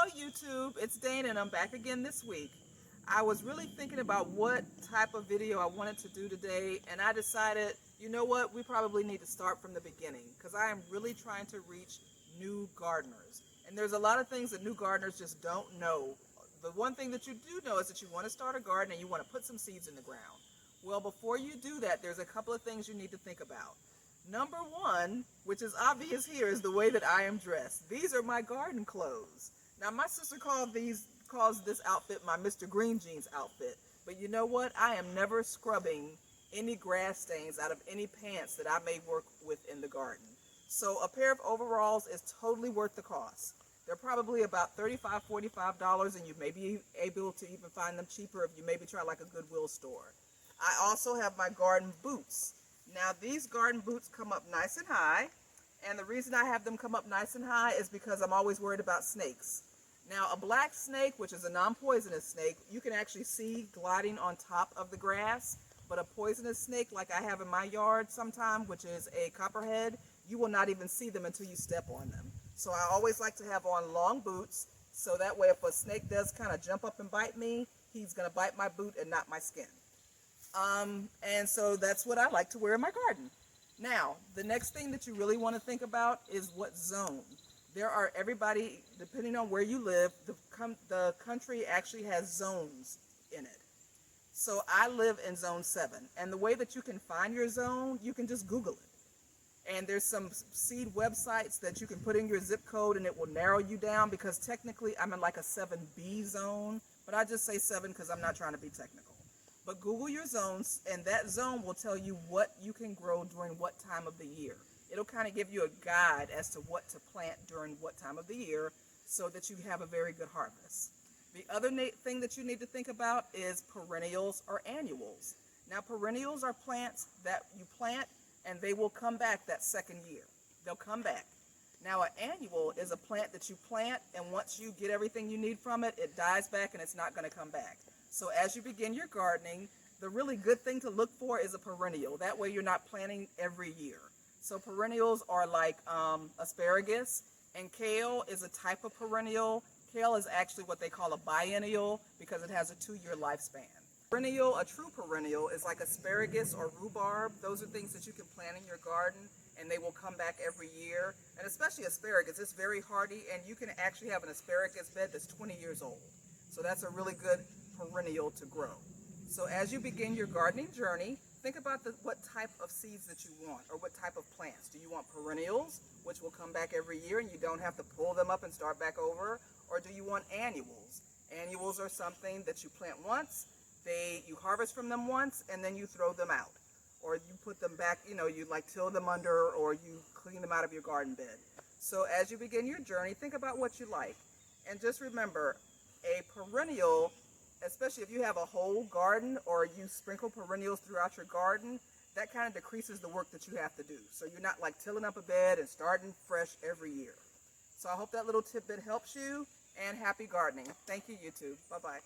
Hello YouTube, it's Dana and I'm back again this week. I was really thinking about what type of video I wanted to do today, and I decided, you know what, we probably need to start from the beginning because I am really trying to reach new gardeners. And there's a lot of things that new gardeners just don't know. The one thing that you do know is that you want to start a garden and you want to put some seeds in the ground. Well, before you do that, there's a couple of things you need to think about. Number one, which is obvious here, is the way that I am dressed. These are my garden clothes. Now, my sister calls this outfit my Mr. Green Jeans outfit. But you know what? I am never scrubbing any grass stains out of any pants that I may work with in the garden. So a pair of overalls is totally worth the cost. They're probably about $35, $45, and you may be able to even find them cheaper if you maybe try like a Goodwill store. I also have my garden boots. Now these garden boots come up nice and high, and the reason I have them come up nice and high is because I'm always worried about snakes. Now a black snake, which is a non-poisonous snake, you can actually see gliding on top of the grass, but a poisonous snake like I have in my yard sometime, which is a copperhead, you will not even see them until you step on them. So I always like to have on long boots, so that way if a snake does kind of jump up and bite me, he's going to bite my boot and not my skin. And so that's what I like to wear in my garden. Now, the next thing that you really want to think about is what zone. There are everybody, depending on where you live, the country actually has zones in it. So I live in zone 7. And the way that you can find your zone, you can just Google it. And there's some seed websites that you can put in your zip code and it will narrow you down, because technically I'm in like a 7B zone, but I just say 7 because I'm not trying to be technical. But Google your zones, and that zone will tell you what you can grow during what time of the year. It'll kind of give you a guide as to what to plant during what time of the year so that you have a very good harvest. The other thing that you need to think about is perennials or annuals. Now, perennials are plants that you plant and they will come back that second year. They'll come back. Now, an annual is a plant that you plant, and once you get everything you need from it, it dies back and it's not going to come back. So as you begin your gardening, the really good thing to look for is a perennial. That way you're not planting every year. So perennials are like asparagus, and kale is a type of perennial. Kale is actually what they call a biennial because it has a 2-year lifespan. Perennial, a true perennial, is like asparagus or rhubarb. Those are things that you can plant in your garden and they will come back every year. And especially asparagus, it's very hardy, and you can actually have an asparagus bed that's 20 years old. So that's a really good perennial to grow. So as you begin your gardening journey, think about what type of seeds that you want, or what type of plants. Do you want perennials, which will come back every year and you don't have to pull them up and start back over? Or do you want annuals? Annuals are something that you plant once, you harvest from them once, and then you throw them out. Or you put them back, you like till them under, or you clean them out of your garden bed. So as you begin your journey, think about what you like. And just remember, a perennial, especially if you have a whole garden or you sprinkle perennials throughout your garden, that kind of decreases the work that you have to do. So you're not like tilling up a bed and starting fresh every year. So I hope that little tidbit helps you, and happy gardening. Thank you, YouTube. Bye-bye.